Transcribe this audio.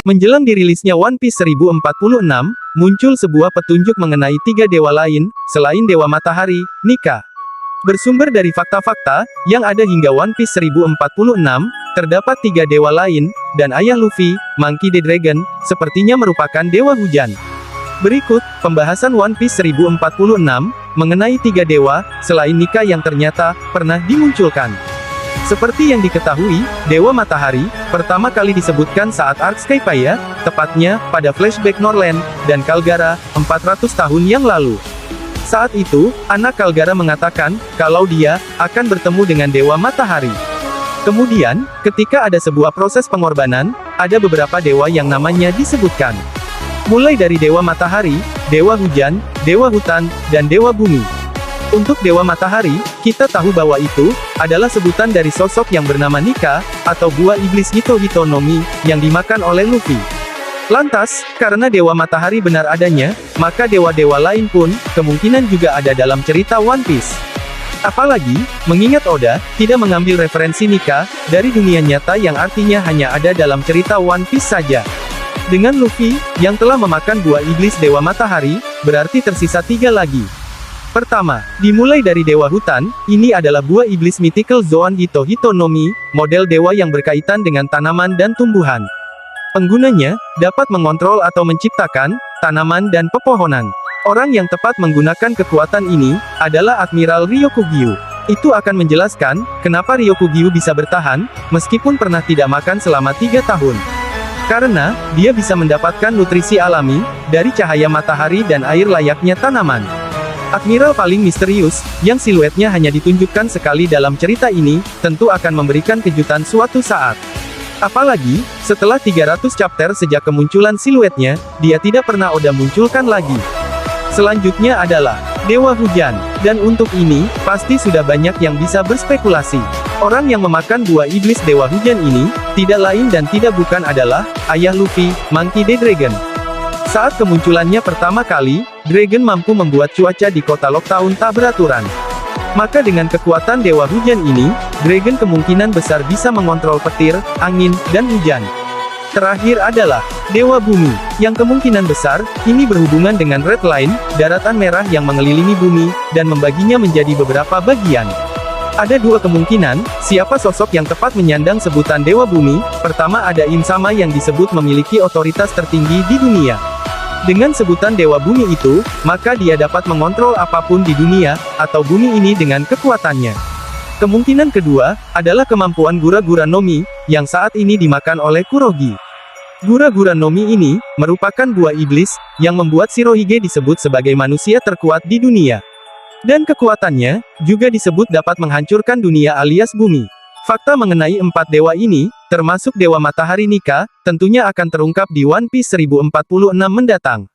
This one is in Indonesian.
Menjelang dirilisnya One Piece 1046, muncul sebuah petunjuk mengenai 3 dewa lain, selain Dewa Matahari, Nika. Bersumber dari fakta-fakta yang ada hingga One Piece 1046, terdapat 3 dewa lain, dan ayah Luffy, Monkey D. Dragon, sepertinya merupakan dewa hujan. Berikut, pembahasan One Piece 1046, mengenai 3 dewa, selain Nika yang ternyata pernah dimunculkan. Seperti yang diketahui, Dewa Matahari, pertama kali disebutkan saat arc Skypiea, tepatnya, pada flashback Norland, dan Kalgara, 400 tahun yang lalu. Saat itu, anak Kalgara mengatakan, kalau dia, akan bertemu dengan Dewa Matahari. Kemudian, ketika ada sebuah proses pengorbanan, ada beberapa dewa yang namanya disebutkan. Mulai dari Dewa Matahari, Dewa Hujan, Dewa Hutan, dan Dewa Bumi. Untuk Dewa Matahari, kita tahu bahwa itu adalah sebutan dari sosok yang bernama Nika, atau buah iblis Hito Hito no Mi, yang dimakan oleh Luffy. Lantas, karena Dewa Matahari benar adanya, maka dewa-dewa lain pun, kemungkinan juga ada dalam cerita One Piece. Apalagi, mengingat Oda, tidak mengambil referensi Nika, dari dunia nyata yang artinya hanya ada dalam cerita One Piece saja. Dengan Luffy, yang telah memakan buah iblis Dewa Matahari, berarti tersisa 3 lagi. Pertama, dimulai dari Dewa Hutan, ini adalah buah iblis Mythical Zoan Hito Hito no Mi, model dewa yang berkaitan dengan tanaman dan tumbuhan. Penggunanya, dapat mengontrol atau menciptakan, tanaman dan pepohonan. Orang yang tepat menggunakan kekuatan ini, adalah Admiral Ryokugyu. Itu akan menjelaskan, kenapa Ryokugyu bisa bertahan, meskipun pernah tidak makan selama 3 tahun. Karena, dia bisa mendapatkan nutrisi alami, dari cahaya matahari dan air layaknya tanaman. Admiral paling misterius, yang siluetnya hanya ditunjukkan sekali dalam cerita ini, tentu akan memberikan kejutan suatu saat. Apalagi, setelah 300 chapter sejak kemunculan siluetnya, dia tidak pernah Oda munculkan lagi. Selanjutnya adalah Dewa Hujan, dan untuk ini, pasti sudah banyak yang bisa berspekulasi. Orang yang memakan buah iblis Dewa Hujan ini, tidak lain dan tidak bukan adalah ayah Luffy, Monkey D. Dragon. Saat kemunculannya pertama kali, Dragon mampu membuat cuaca di kota Locktown tak beraturan. Maka dengan kekuatan Dewa Hujan ini, Dragon kemungkinan besar bisa mengontrol petir, angin, dan hujan. Terakhir adalah Dewa Bumi, yang kemungkinan besar, ini berhubungan dengan Red Line, daratan merah yang mengelilingi bumi, dan membaginya menjadi beberapa bagian. Ada 2 kemungkinan, siapa sosok yang tepat menyandang sebutan Dewa Bumi. Pertama ada Insama yang disebut memiliki otoritas tertinggi di dunia. Dengan sebutan Dewa Bumi itu, maka dia dapat mengontrol apapun di dunia, atau bumi ini dengan kekuatannya. Kemungkinan kedua, adalah kemampuan Gura-Gura no Mi, yang saat ini dimakan oleh Kurogi. Gura-Gura no Mi ini, merupakan buah iblis, yang membuat Shirohige disebut sebagai manusia terkuat di dunia. Dan kekuatannya, juga disebut dapat menghancurkan dunia alias bumi. Fakta mengenai 4 dewa ini, termasuk Dewa Matahari Nika, tentunya akan terungkap di One Piece 1046 mendatang.